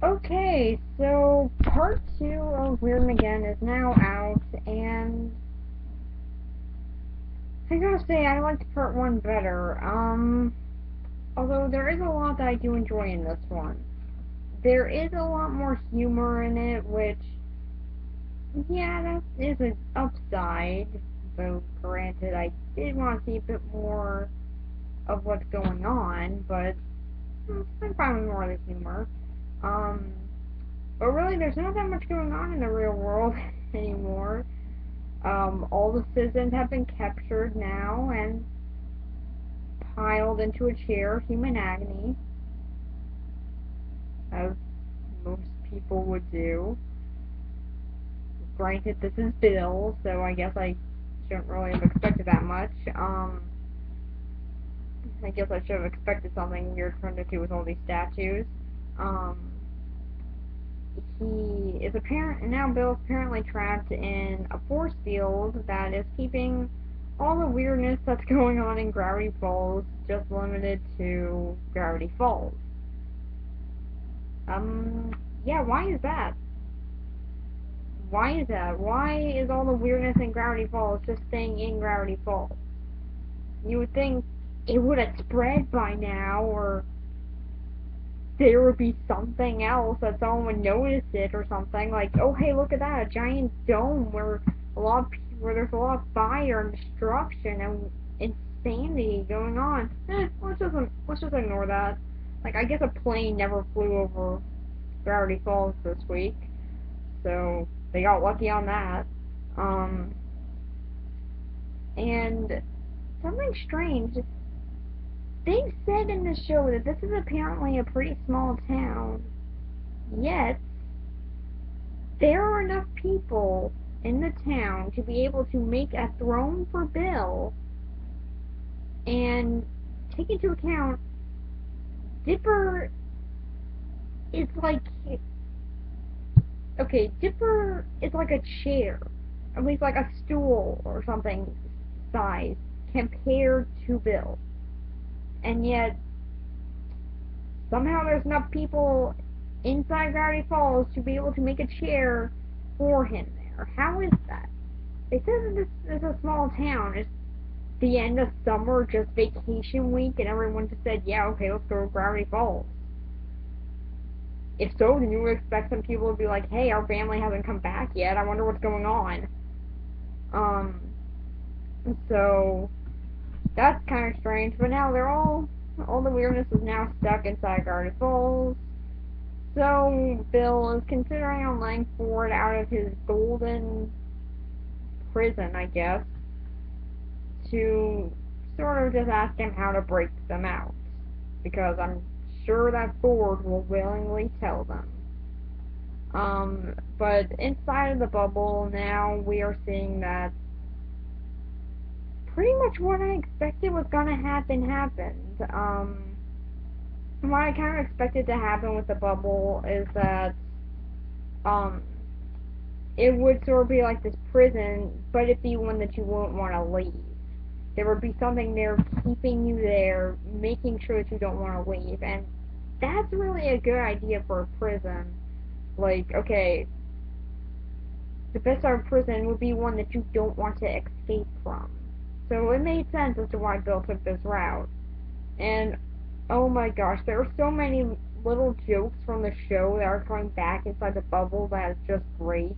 Okay, so part 2 of Weirdmageddon is now out, and I gotta say, I liked part 1 better. Although there is a lot that I do enjoy in this one. There is a lot more humor in it, which, yeah, that is an upside. Though, granted, I did want to see a bit more of what's going on, but I'm fine with more of the humor. Um, but really, there's not that much going on in the real world anymore. All the citizens have been captured now and piled into a chair of human agony, as most people would do. Granted, this is Bill, so I guess I shouldn't really have expected that much. I guess I should have expected something weird from him to do with all these statues. Um, he is apparent now. Bill's apparently trapped in a force field that is keeping all the weirdness that's going on in Gravity Falls just limited to Gravity Falls. Yeah, why is that? Why is that? Why is all the weirdness in Gravity Falls just staying in Gravity Falls? You would think it would have spread by now, or there would be something else that someone would notice it or something. Like, oh hey, look at that, a giant dome where there's a lot of fire and destruction and insanity going on. Let's just ignore that. Like, I guess a plane never flew over Gravity Falls this week, so they got lucky on that. Um, and something strange. They said in the show that this is apparently a pretty small town, yet there are enough people in the town to be able to make a throne for Bill, and take into account Dipper is like, okay, Dipper is like a chair, at least like a stool or something size compared to Bill, and yet somehow there's enough people inside Gravity Falls to be able to make a chair for him there. How is that? They said that this is a small town. It's the end of summer, just vacation week, and everyone just said, yeah, okay, let's go to Gravity Falls. If so, then you would expect some people to be like, hey, our family hasn't come back yet. I wonder what's going on. So that's kind of strange. But now all the weirdness is now stuck inside Gravity Falls. So Bill is considering on letting Ford out of his golden prison, I guess, to sort of just ask him how to break them out. Because I'm sure that Ford will willingly tell them. But inside of the bubble now we are seeing that pretty much what I expected was gonna happen happened. What I kind of expected to happen with the bubble is that, um, it would sort of be like this prison, but it'd be one that you wouldn't want to leave. There would be something there keeping you there, making sure that you don't want to leave, and that's really a good idea for a prison. Like, okay, the best sort of prison would be one that you don't want to escape from. So it made sense as to why Bill took this route. And oh my gosh, there are so many little jokes from the show that are coming back inside the bubble that is just great.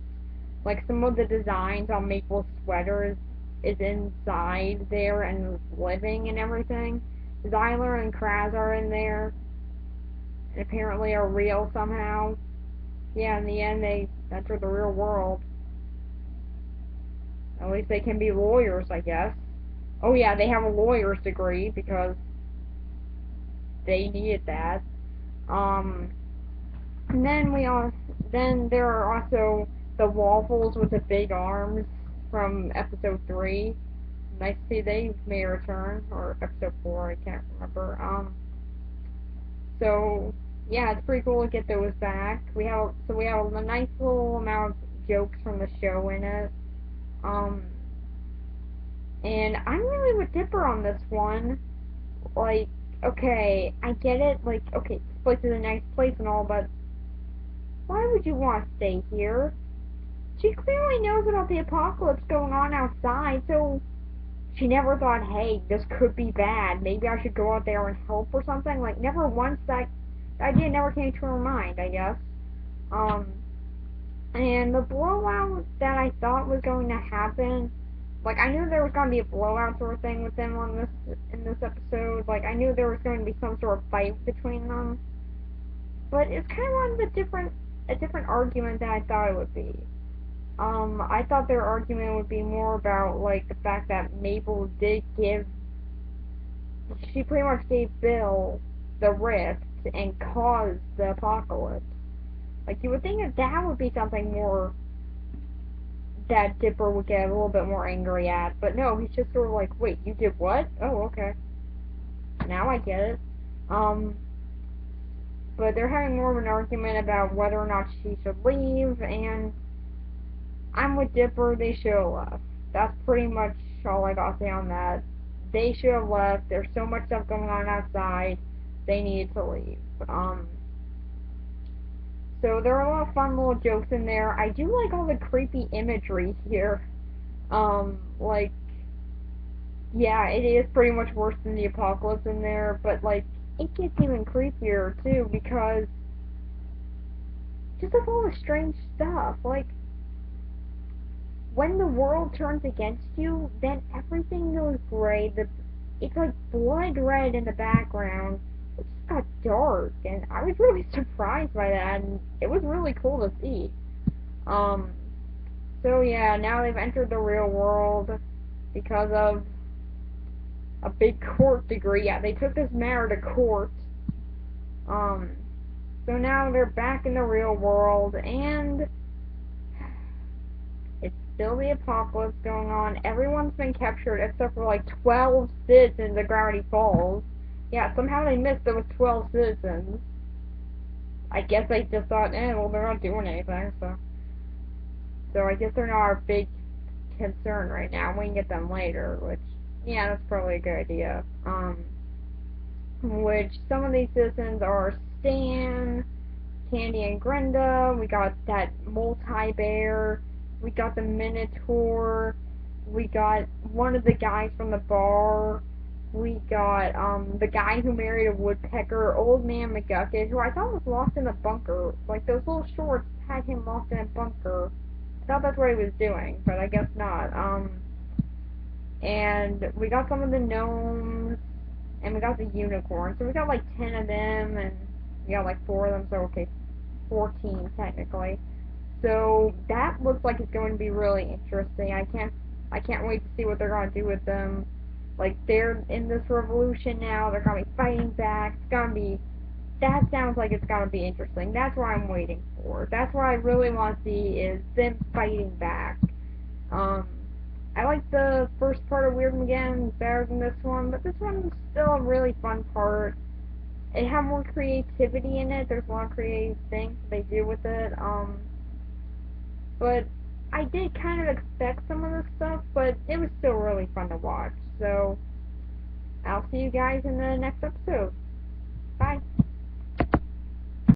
Like some of the designs on Mabel's sweaters is inside there and living and everything. Zyler and Kraz are in there and apparently are real somehow. Yeah, in the end they enter the real world. At least they can be lawyers, I guess. Oh yeah, they have a lawyer's degree because they needed that. Um, and then there are also the waffles with the big arms from episode 3. Nice to see they made a return, or episode 4, I can't remember. So yeah, it's pretty cool to get those back. We have a nice little amount of jokes from the show in it. Um, and I'm really with Dipper on this one. Like, okay, I get it. Like, okay, this place is a nice place and all, but Why would you want to stay here? She clearly knows about the apocalypse going on outside, so she never thought, hey, this could be bad. Maybe I should go out there and help or something. Like, never once that idea never came to her mind, I guess. Um, and the blowout that I thought was going to happen, like, I knew there was going to be a blowout sort of thing with them on in this episode. Like, I knew there was going to be some sort of fight between them. But it's kind of on a different argument than I thought it would be. I thought their argument would be more about, like, the fact that Mabel she pretty much gave Bill the rift and caused the apocalypse. Like, you would think that would be something more that Dipper would get a little bit more angry at, but no, he's just sort of like, wait, you did what? Oh, okay. Now I get it. Um, but they're having more of an argument about whether or not she should leave, and I'm with Dipper, they should have left. That's pretty much all I got to say on that. They should have left. There's so much stuff going on outside. They needed to leave. So there are a lot of fun little jokes in there. I do like all the creepy imagery here. Like, yeah, it is pretty much worse than the apocalypse in there, but, like, it gets even creepier, too, because just of all the strange stuff. Like, when the world turns against you, then everything goes gray. It's like blood red in the background. It just got dark, and I was really surprised by that, and it was really cool to see. Um, so yeah, now they've entered the real world because of a big court degree. Yeah, they took this matter to court. Um, so now they're back in the real world, and it's still the apocalypse going on. Everyone's been captured except for like 12 citizens of Gravity Falls. Yeah, somehow they missed there was 12 citizens. I guess they just thought, well, they're not doing anything, so I guess they're not our big concern right now. We can get them later, which, yeah, that's probably a good idea. Which some of these citizens are Stan, Candy and Grenda, we got that multi-bear, we got the Minotaur, we got one of the guys from the bar, we got, the guy who married a woodpecker, Old Man McGucket, who I thought was lost in a bunker. Like, those little shorts had him lost in a bunker. I thought that's what he was doing, but I guess not. And we got some of the gnomes, and we got the unicorn. So we got like 10 of them, and we got like 4 of them, so okay, 14 technically. So that looks like it's going to be really interesting. I can't wait to see what they're going to do with them. Like, they're in this revolution now, they're going to be fighting back. That sounds like it's going to be interesting. That's what I'm waiting for. That's what I really want to see, is them fighting back. I like the first part of Weirdmageddon better than this one, but this one's still a really fun part. It had more creativity in it. There's a lot of creative things they do with it. But I did kind of expect some of this stuff, but it was still really fun to watch. So, I'll see you guys in the next episode. Bye.